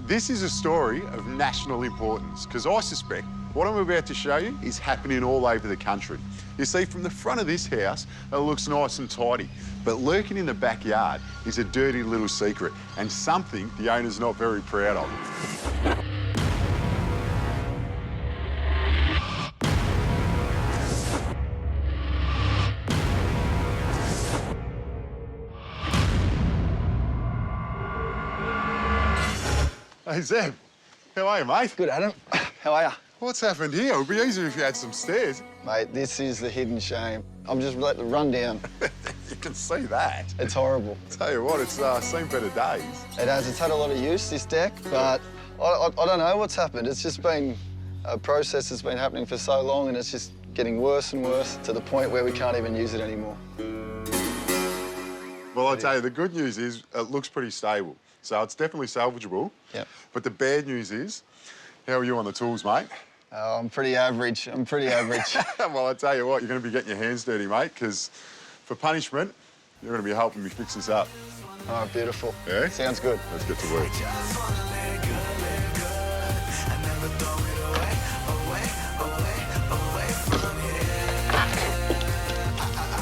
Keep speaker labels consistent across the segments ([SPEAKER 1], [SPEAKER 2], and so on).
[SPEAKER 1] This is a story of national importance, because I suspect what I'm about to show you is happening all over the country. You see, from the front of this house, it looks nice and tidy, but lurking in the backyard is a dirty little secret and something the owner's not very proud of. Hey, Zeb. How are you, mate?
[SPEAKER 2] Good, Adam. How are you?
[SPEAKER 1] What's happened here? It would be easier if you had some stairs.
[SPEAKER 2] Mate, this is the hidden shame. I'm just letting it run down.
[SPEAKER 1] You can see that.
[SPEAKER 2] It's horrible.
[SPEAKER 1] Tell you what, it's seen better days.
[SPEAKER 2] It has. It's had a lot of use, this deck, but I don't know what's happened. It's just been a process that's been happening for so long, and it's just getting worse and worse to the point where we can't even use it anymore.
[SPEAKER 1] Well, I tell you, the good news is it looks pretty stable. So it's definitely salvageable.
[SPEAKER 2] Yep.
[SPEAKER 1] But the bad news is, how are you on the tools, mate?
[SPEAKER 2] I'm pretty average. I'm pretty average.
[SPEAKER 1] Well, I tell you what, you're going to be getting your hands dirty, mate, because for punishment, you're going to be helping me fix this up.
[SPEAKER 2] Oh, beautiful.
[SPEAKER 1] Yeah?
[SPEAKER 2] Sounds good.
[SPEAKER 1] Let's get to work.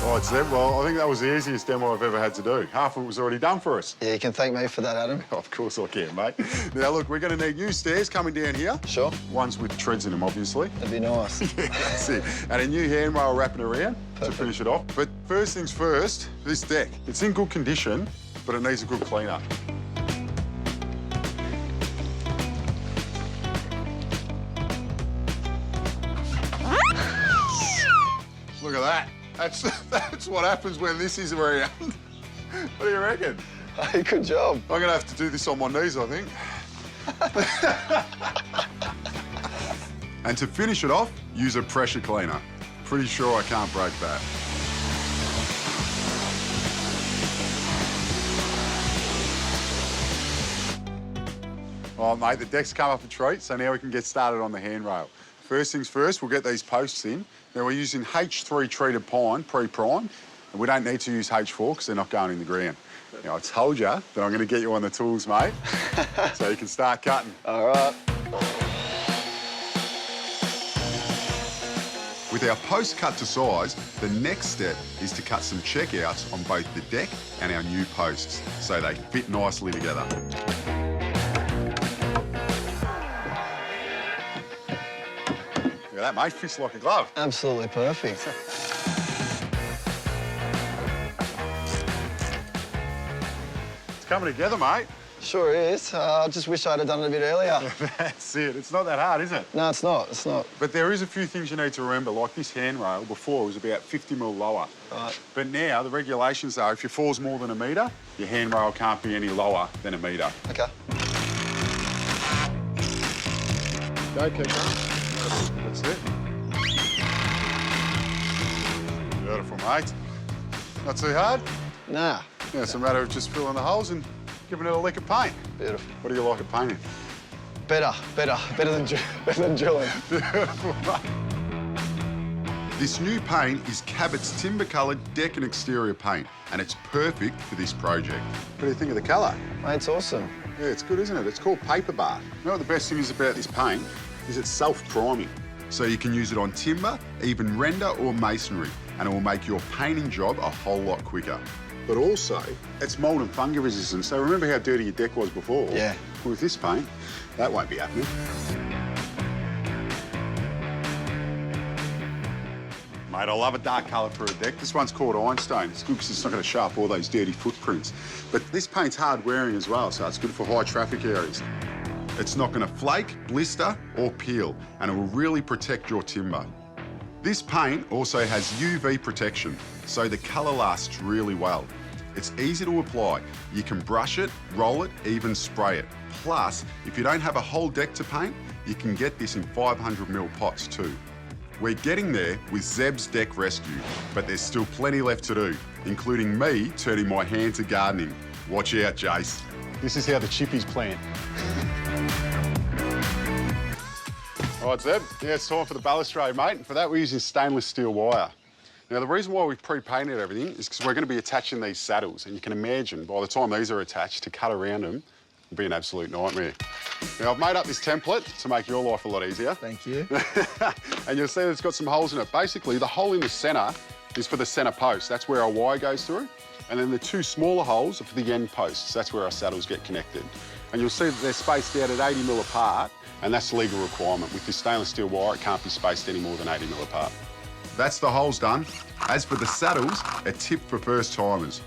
[SPEAKER 1] All right, Zeb, well, I think that was the easiest demo I've ever had to do. Half of it was already done for us.
[SPEAKER 2] Yeah, you can thank me for that, Adam.
[SPEAKER 1] Of course I can, mate. Now, look, we're going to need new stairs coming down here.
[SPEAKER 2] Sure.
[SPEAKER 1] Ones with treads in them, obviously.
[SPEAKER 2] That'd be nice.
[SPEAKER 1] That's it. And a new handrail wrapping around to finish it off. But first things first, this deck. It's in good condition, but it needs a good clean-up. Look at that. That's what happens when this is around. What do you reckon?
[SPEAKER 2] Hey, good job.
[SPEAKER 1] I'm going to have to do this on my knees, I think. And to finish it off, use a pressure cleaner. Pretty sure I can't break that. All right, mate, the deck's come up a treat, so now we can get started on the handrail. First things first, we'll get these posts in. Now, we're using H3 treated pine, pre-prime, and we don't need to use H4 because they're not going in the ground. Now, I told you that I'm going to get you on the tools, mate, so you can start cutting.
[SPEAKER 2] All right.
[SPEAKER 1] With our post cut to size, the next step is to cut some checkouts on both the deck and our new posts so they fit nicely together. Look at that, mate. Fits like a glove.
[SPEAKER 2] Absolutely perfect.
[SPEAKER 1] It's coming together, mate.
[SPEAKER 2] Sure is. I just wish I'd have done it a bit earlier.
[SPEAKER 1] That's it. It's not that hard, is it?
[SPEAKER 2] No, it's not. It's not.
[SPEAKER 1] But there is a few things you need to remember, like this handrail before was about 50 mil lower.
[SPEAKER 2] Right.
[SPEAKER 1] But now the regulations are if your fall's more than a metre, your handrail can't be any lower than a metre.
[SPEAKER 2] Okay.
[SPEAKER 1] Go, keep going. That's it. Beautiful, mate. Not too hard?
[SPEAKER 2] Nah.
[SPEAKER 1] Yeah, it's a matter of just filling the holes and giving it a lick of paint.
[SPEAKER 2] Beautiful.
[SPEAKER 1] What do you like at painting?
[SPEAKER 2] Better than drilling.
[SPEAKER 1] Beautiful, mate. This new paint is Cabot's timber-coloured deck and exterior paint, and it's perfect for this project. What do you think of the colour?
[SPEAKER 2] Mate, it's awesome.
[SPEAKER 1] Yeah, it's good, isn't it? It's called paper bar. You know what the best thing is about this paint? Is it's self-priming. So you can use it on timber, even render or masonry, and it will make your painting job a whole lot quicker. But also, it's mould and fungi resistant. So remember how dirty your deck was before?
[SPEAKER 2] Yeah.
[SPEAKER 1] Well, with this paint, that won't be happening. Mate, I love a dark colour for a deck. This one's called Ironstone. It's good because it's not going to show up all those dirty footprints. But this paint's hard wearing as well, so it's good for high traffic areas. It's not going to flake, blister or peel, and it will really protect your timber. This paint also has UV protection, so the colour lasts really well. It's easy to apply. You can brush it, roll it, even spray it. Plus, if you don't have a whole deck to paint, you can get this in 500ml pots too. We're getting there with Zeb's Deck Rescue, but there's still plenty left to do, including me turning my hand to gardening. Watch out, Jace. This is how the chippies plant. All right, Zeb, yeah, it's time for the balustrade, mate. And for that, we're using stainless steel wire. Now, the reason why we've pre-painted everything is because we're going to be attaching these saddles. And you can imagine, by the time these are attached, to cut around them, It'll be an absolute nightmare. Now, I've made up this template to make your life a lot easier.
[SPEAKER 2] Thank you.
[SPEAKER 1] And you'll see that it's got some holes in it. Basically, the hole in the centre is for the centre post. That's where our wire goes through. And then the two smaller holes are for the end posts. That's where our saddles get connected. And you'll see that they're spaced out at 80 mil apart, and that's the legal requirement. With this stainless steel wire, it can't be spaced any more than 80 mil apart. That's the holes done. As for the saddles, a tip for first timers.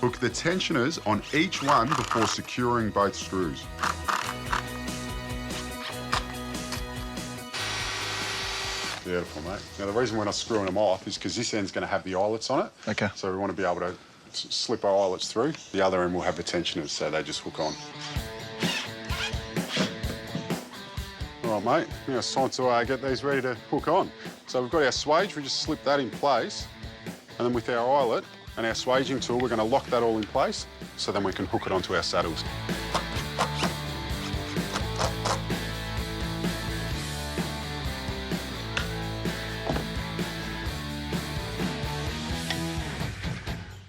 [SPEAKER 1] Hook the tensioners on each one before securing both screws. Beautiful, mate. Now, the reason we're not screwing them off is because this end's going to have the eyelets on it.
[SPEAKER 2] Okay.
[SPEAKER 1] So we want to be able to slip our eyelets through. The other end will have the tensioners, so they just hook on. All right, mate. Now it's time to get these ready to hook on. So we've got our swage. We just slip that in place. And then with our eyelet and our swaging tool, we're going to lock that all in place so then we can hook it onto our saddles.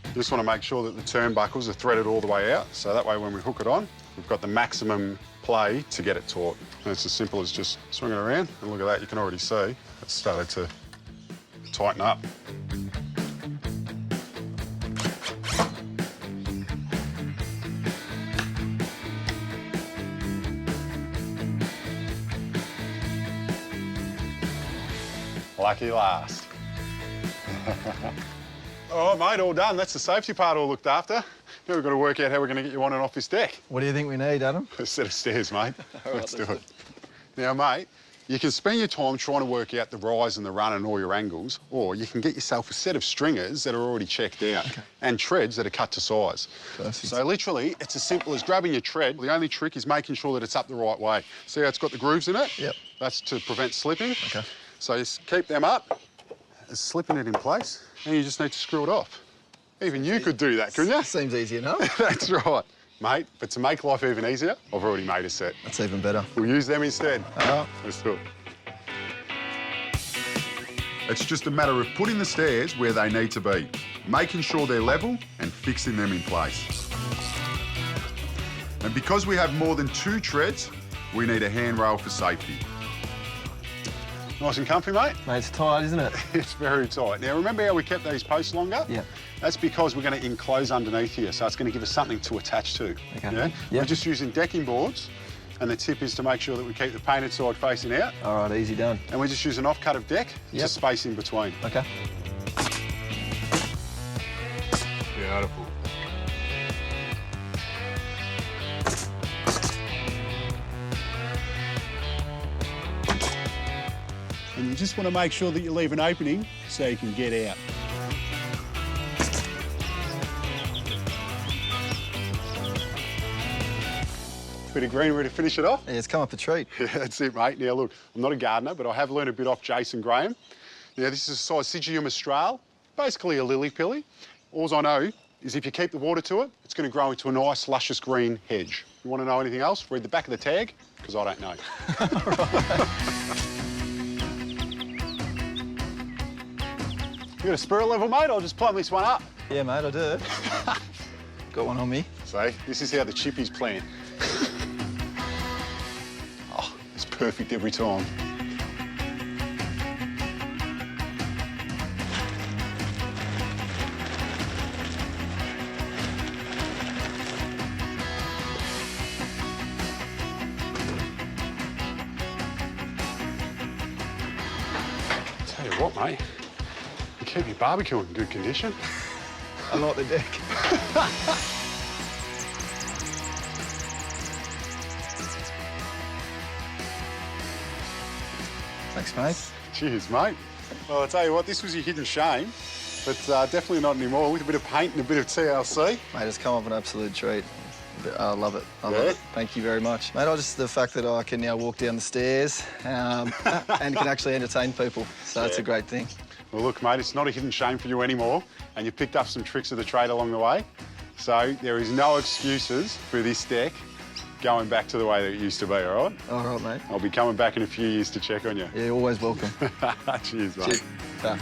[SPEAKER 1] You just want to make sure that the turnbuckles are threaded all the way out, so that way when we hook it on, we've got the maximum play to get it taut. And it's as simple as just swinging it around, and look at that, you can already see it's started to tighten up. Lucky last. All right, mate, all done. That's the safety part all looked after. Now we've got to work out how we're going to get you on and off this deck.
[SPEAKER 2] What do you think we need, Adam?
[SPEAKER 1] A set of stairs, mate.
[SPEAKER 2] All
[SPEAKER 1] Let's
[SPEAKER 2] right,
[SPEAKER 1] do it. Now, mate, you can spend your time trying to work out the rise and the run and all your angles, or you can get yourself a set of stringers that are already checked out and treads that are cut to size.
[SPEAKER 2] Perfect.
[SPEAKER 1] So literally, it's as simple as grabbing your tread. The only trick is making sure that it's up the right way. See how it's got the grooves in it?
[SPEAKER 2] Yep.
[SPEAKER 1] That's to prevent slipping.
[SPEAKER 2] Okay.
[SPEAKER 1] So you keep them up, slipping it in place, and you just need to screw it off. Even you could do that, couldn't you?
[SPEAKER 2] Seems easy enough.
[SPEAKER 1] That's right. Mate, but to make life even easier, I've already made a set.
[SPEAKER 2] That's even better.
[SPEAKER 1] We'll use them instead.
[SPEAKER 2] Oh.
[SPEAKER 1] Let's do it. It's just a matter of putting the stairs where they need to be, making sure they're level and fixing them in place. And because we have more than 2 treads, we need a handrail for safety. Nice and comfy, mate?
[SPEAKER 2] Mate, it's tight, isn't it?
[SPEAKER 1] It's very tight. Now, remember how we kept these posts longer?
[SPEAKER 2] Yeah.
[SPEAKER 1] That's because we're going to enclose underneath here, so it's going to give us something to attach to.
[SPEAKER 2] Okay.
[SPEAKER 1] Yeah?
[SPEAKER 2] Yep.
[SPEAKER 1] We're just using decking boards, and the tip is to make sure that we keep the painted side facing out.
[SPEAKER 2] All right, easy done.
[SPEAKER 1] And we just use an off-cut of deck to
[SPEAKER 2] Yep.
[SPEAKER 1] space in between.
[SPEAKER 2] Okay.
[SPEAKER 1] Beautiful. And you just want to make sure that you leave an opening so you can get out. Bit of greenery to finish it off.
[SPEAKER 2] Yeah, it's come up a treat.
[SPEAKER 1] Yeah, that's it, mate. Now, look, I'm not a gardener, but I have learned a bit off Jason Graham. Now, this is a Syzygium australe, basically a lily-pilly. All I know is if you keep the water to it, it's going to grow into a nice, luscious green hedge. You want to know anything else? Read the back of the tag, because I don't know. You got a spirit level, mate? I'll just plumb this one up.
[SPEAKER 2] Yeah, mate, I do. Got one on me.
[SPEAKER 1] See, this is how the chippies plan. Oh, it's perfect every time. Tell you what, mate. Keep your barbecue in good condition.
[SPEAKER 2] I like the deck. Thanks, mate.
[SPEAKER 1] Cheers, mate. Well, I'll tell you what, this was your hidden shame, but definitely not anymore. With a bit of paint and a bit of TLC.
[SPEAKER 2] Mate, it's come up an absolute treat. I love it. I love
[SPEAKER 1] Yeah?
[SPEAKER 2] it. Thank you very much. Mate, the fact that I can now walk down the stairs and can actually entertain people. So that's a great thing.
[SPEAKER 1] Well, look, mate, it's not a hidden shame for you anymore, and you've picked up some tricks of the trade along the way. So there is no excuses for this deck going back to the way that it used to be, all right?
[SPEAKER 2] All right, mate.
[SPEAKER 1] I'll be coming back in a few years to check on you.
[SPEAKER 2] Yeah, always welcome.
[SPEAKER 1] Cheers, mate.
[SPEAKER 2] Cheers. Bye.